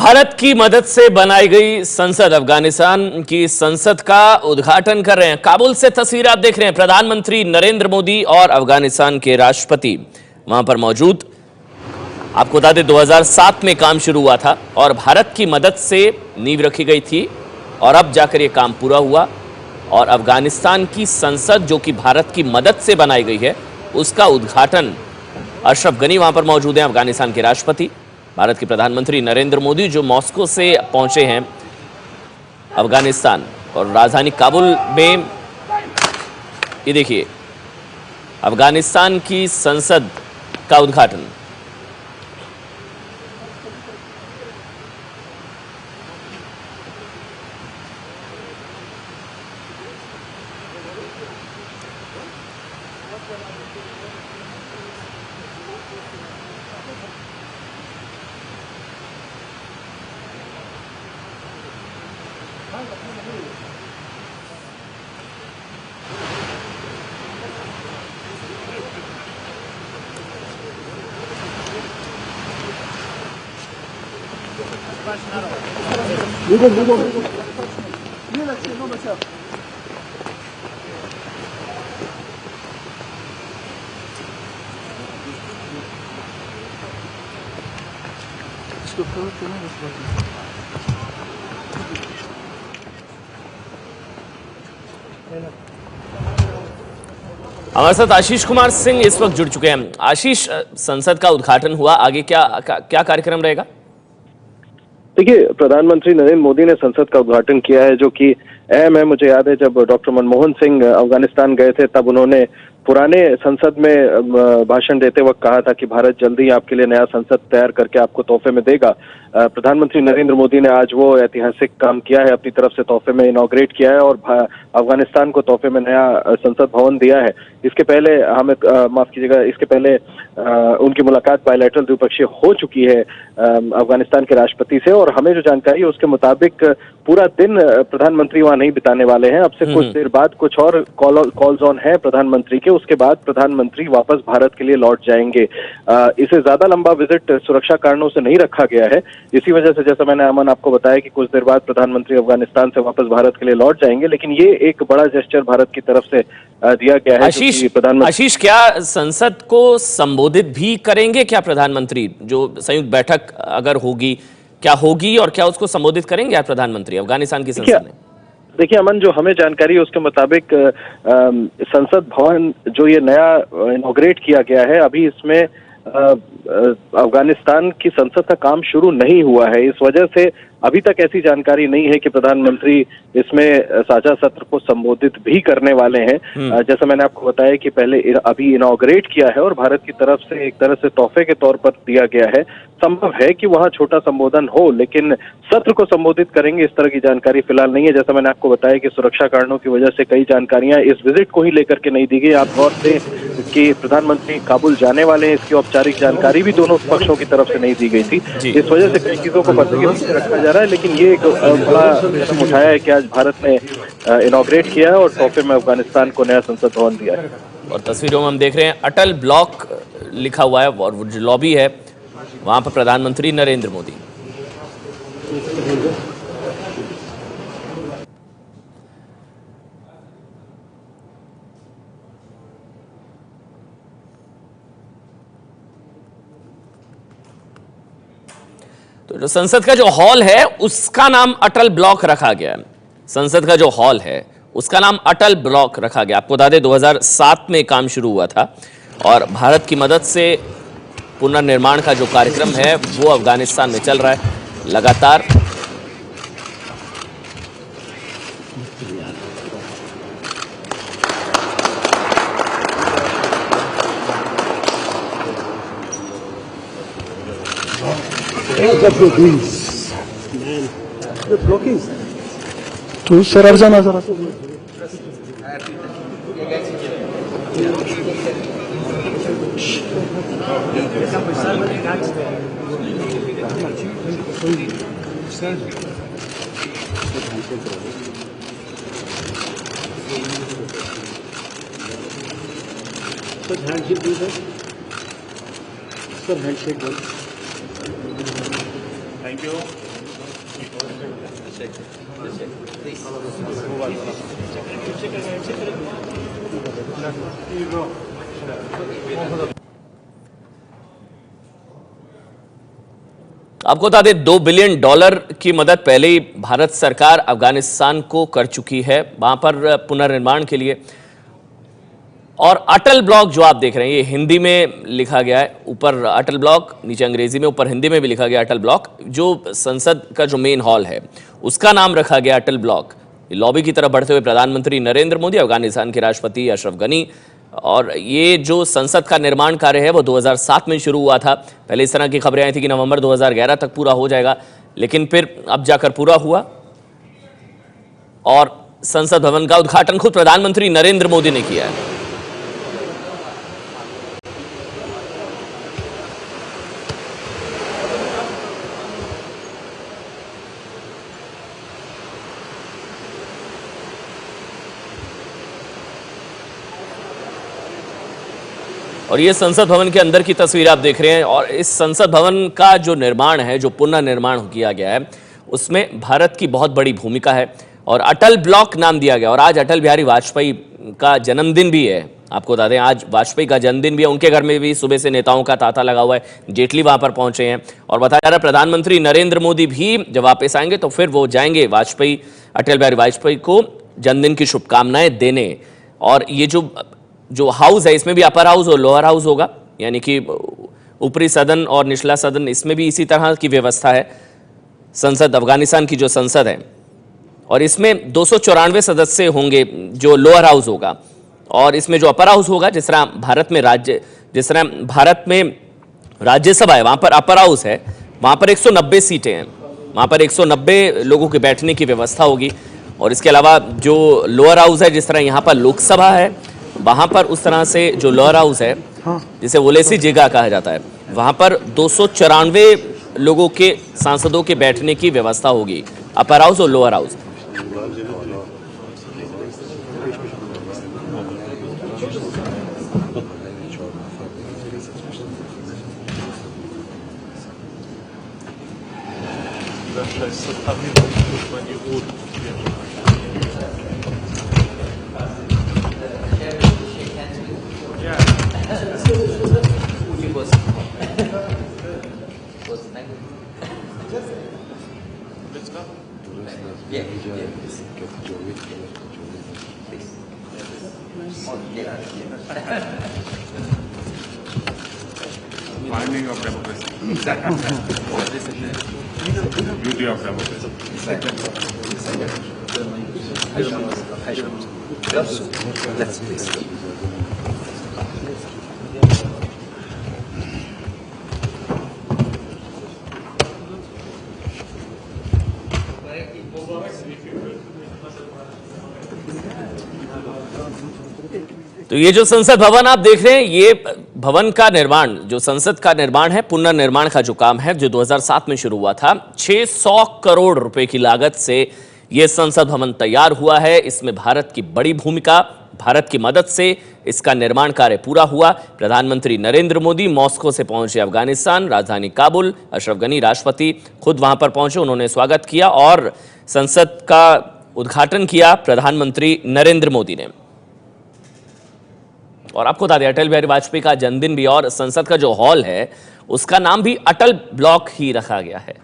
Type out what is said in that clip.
भारत की मदद से बनाई गई संसद, अफगानिस्तान की संसद का उद्घाटन कर रहे हैं। काबुल से तस्वीर आप देख रहे हैं। प्रधानमंत्री नरेंद्र मोदी और अफगानिस्तान के राष्ट्रपति वहां पर मौजूद। आपको बता दें 2007 में काम शुरू हुआ था और भारत की मदद से नींव रखी गई थी और अब जाकर यह काम पूरा हुआ और अफगानिस्तान की संसद जो कि भारत की मदद से बनाई गई है उसका उद्घाटन अशरफ गनी वहां पर मौजूद हैं, अफगानिस्तान के राष्ट्रपति। भारत के प्रधानमंत्री नरेंद्र मोदी जो मॉस्को से पहुंचे हैं अफगानिस्तान और राजधानी काबुल में, ये देखिए अफगानिस्तान की संसद का उद्घाटन। हमारे साथ आशीष कुमार सिंह इस वक्त जुड़ चुके हैं। आशीष, संसद का उद्घाटन हुआ, आगे क्या कार्यक्रम रहेगा? देखिए, प्रधानमंत्री नरेंद्र मोदी ने संसद का उद्घाटन किया है, जो कि अहम है। मुझे याद है जब डॉक्टर मनमोहन सिंह अफगानिस्तान गए थे तब उन्होंने पुराने संसद में भाषण देते वक्त कहा था कि भारत जल्दी आपके लिए नया संसद तैयार करके आपको तोहफे में देगा। प्रधानमंत्री नरेंद्र मोदी ने आज वो ऐतिहासिक काम किया है, अपनी तरफ से तोहफे में इनॉग्रेट किया है और अफगानिस्तान को तोहफे में नया संसद भवन दिया है। इसके पहले हमें माफ कीजिएगा, इसके पहले उनकी मुलाकात बायलैटरल द्विपक्षीय हो चुकी है अफगानिस्तान के राष्ट्रपति से, और हमें जो जानकारी है उसके मुताबिक पूरा दिन प्रधानमंत्री वहां नहीं बिताने वाले हैं। अब से कुछ देर बाद कुछ और कॉल्स ऑन है प्रधानमंत्री के, उसके बाद प्रधानमंत्री वापस भारत के लिए लौट जाएंगे। इसे ज्यादा लंबा विजिट सुरक्षा कारणों से नहीं रखा गया है। इसी वजह से, जैसा मैंने अमन आपको बताया, कि कुछ देर बाद प्रधानमंत्री अफगानिस्तान से वापस भारत के लिए लौट जाएंगे, लेकिन ये एक बड़ा जेस्चर भारत की तरफ से दिया गया है। आशीष, क्या संसद को संबोधित भी करेंगे क्या प्रधानमंत्री? जो संयुक्त बैठक अगर होगी, क्या होगी और क्या उसको संबोधित करेंगे आप प्रधानमंत्री अफगानिस्तान की संसद में? देखिए अमन, जो हमें जानकारी है उसके मुताबिक संसद भवन जो ये नया इनॉग्रेट किया गया है, अभी इसमें अफगानिस्तान की संसद का काम शुरू नहीं हुआ है। इस वजह से अभी तक ऐसी जानकारी नहीं है कि प्रधानमंत्री इसमें साझा सत्र को संबोधित भी करने वाले हैं। जैसा मैंने आपको बताया कि पहले अभी इनॉग्रेट किया है और भारत की तरफ से एक तरह से तोहफे के तौर पर दिया गया है। संभव है कि वहां छोटा संबोधन हो, लेकिन सत्र को संबोधित करेंगे इस तरह की जानकारी फिलहाल नहीं है। जैसा मैंने आपको बताया कि सुरक्षा कारणों की वजह से कई जानकारियां इस विजिट को ही लेकर के नहीं दी गई। आप गौर से कि प्रधानमंत्री काबुल जाने वाले हैं, इसकी औपचारिक जानकारी भी दोनों पक्षों की तरफ से नहीं दी गई थी। इस वजह से कई चीजों को पर्दे के पीछे रखा जा रहा है, लेकिन ये एक बड़ा कदम उठाया है कि आज भारत ने इनॉग्रेट किया है और तोहफे में अफगानिस्तान को नया संसद भवन दिया है। और तस्वीरों में हम देख रहे हैं अटल ब्लॉक लिखा हुआ है और वो जो लॉबी है वहां पर प्रधानमंत्री नरेंद्र मोदी। तो जो संसद का जो हॉल है उसका नाम अटल ब्लॉक रखा गया है। संसद का जो हॉल है उसका नाम अटल ब्लॉक रखा गया। आपको बता दें 2007 में काम शुरू हुआ था और भारत की मदद से पुनर्निर्माण का जो कार्यक्रम है वो अफगानिस्तान में चल रहा है लगातार। तू सरळ जा ना जरा. सर हैंडशेक दो सर हैंडशेक दो. Thank you. आपको बता दें $2 बिलियन की मदद पहले ही भारत सरकार अफगानिस्तान को कर चुकी है वहां पर पुनर्निर्माण के लिए। और अटल ब्लॉक जो आप देख रहे हैं ये हिंदी में लिखा गया है, ऊपर अटल ब्लॉक, नीचे अंग्रेजी में, ऊपर हिंदी में भी लिखा गया अटल ब्लॉक। जो संसद का जो मेन हॉल है उसका नाम रखा गया अटल ब्लॉक। लॉबी की तरफ बढ़ते हुए प्रधानमंत्री नरेंद्र मोदी, अफगानिस्तान के राष्ट्रपति अशरफ गनी, और ये जो संसद का निर्माण कार्य है वो 2007 में शुरू हुआ था। पहले इस तरह की खबरें आई थी कि नवंबर 2011 तक पूरा हो जाएगा, लेकिन फिर अब जाकर पूरा हुआ। और संसद भवन का उद्घाटन खुद प्रधानमंत्री नरेंद्र मोदी ने किया है। और ये संसद भवन के अंदर की तस्वीर आप देख रहे हैं। और इस संसद भवन का जो निर्माण है, जो पुनर्निर्माण किया गया है, उसमें भारत की बहुत बड़ी भूमिका है और अटल ब्लॉक नाम दिया गया। और आज अटल बिहारी वाजपेयी का जन्मदिन भी है। आपको बता दें आज वाजपेयी का जन्मदिन भी है। उनके घर में भी सुबह से नेताओं का तांता लगा हुआ है। जेटली वहां पर पहुंचे हैं और बताया जा रहा है प्रधानमंत्री नरेंद्र मोदी भी जब वापस आएंगे तो फिर वो जाएंगे वाजपेयी, अटल बिहारी वाजपेयी को जन्मदिन की शुभकामनाएं देने। और ये जो हाउस है इसमें भी अपर हाउस और लोअर हाउस होगा, यानी कि ऊपरी सदन और निचला सदन, इसमें भी इसी तरह की व्यवस्था है। संसद, अफगानिस्तान की जो संसद है, और इसमें 294 सदस्य होंगे जो लोअर हाउस होगा। और इसमें जो अपर हाउस होगा, जिस तरह भारत में राज्यसभा है वहां पर अपर हाउस है, वहां पर 190 सीटें हैं, वहां पर 190 लोगों के बैठने की व्यवस्था होगी। और इसके अलावा जो लोअर हाउस है, जिस तरह यहाँ पर लोकसभा है, वहां पर उस तरह से जो लोअर हाउस है जिसे ओलेसी जिगा कहा जाता है, वहां पर 294 लोगों के सांसदों के बैठने की व्यवस्था होगी, अपर हाउस और lower house. Finding of democracy. Beauty of democracy. तो ये जो संसद भवन आप देख रहे हैं, ये भवन का निर्माण, जो संसद का निर्माण है, पुनर्निर्माण का जो काम है, जो 2007 में शुरू हुआ था, 600 करोड़ रुपए की लागत से ये संसद भवन तैयार हुआ है। इसमें भारत की बड़ी भूमिका, भारत की मदद से इसका निर्माण कार्य पूरा हुआ। प्रधानमंत्री नरेंद्र मोदी मॉस्को से पहुंचे अफगानिस्तान, राजधानी काबुल। अशरफ गनी राष्ट्रपति खुद वहां पर पहुंचे, उन्होंने स्वागत किया और संसद का उद्घाटन किया प्रधानमंत्री नरेंद्र मोदी ने। और आपको बता दें अटल बिहारी वाजपेयी का जन्मदिन भी, और संसद का जो हॉल है उसका नाम भी अटल ब्लॉक ही रखा गया है।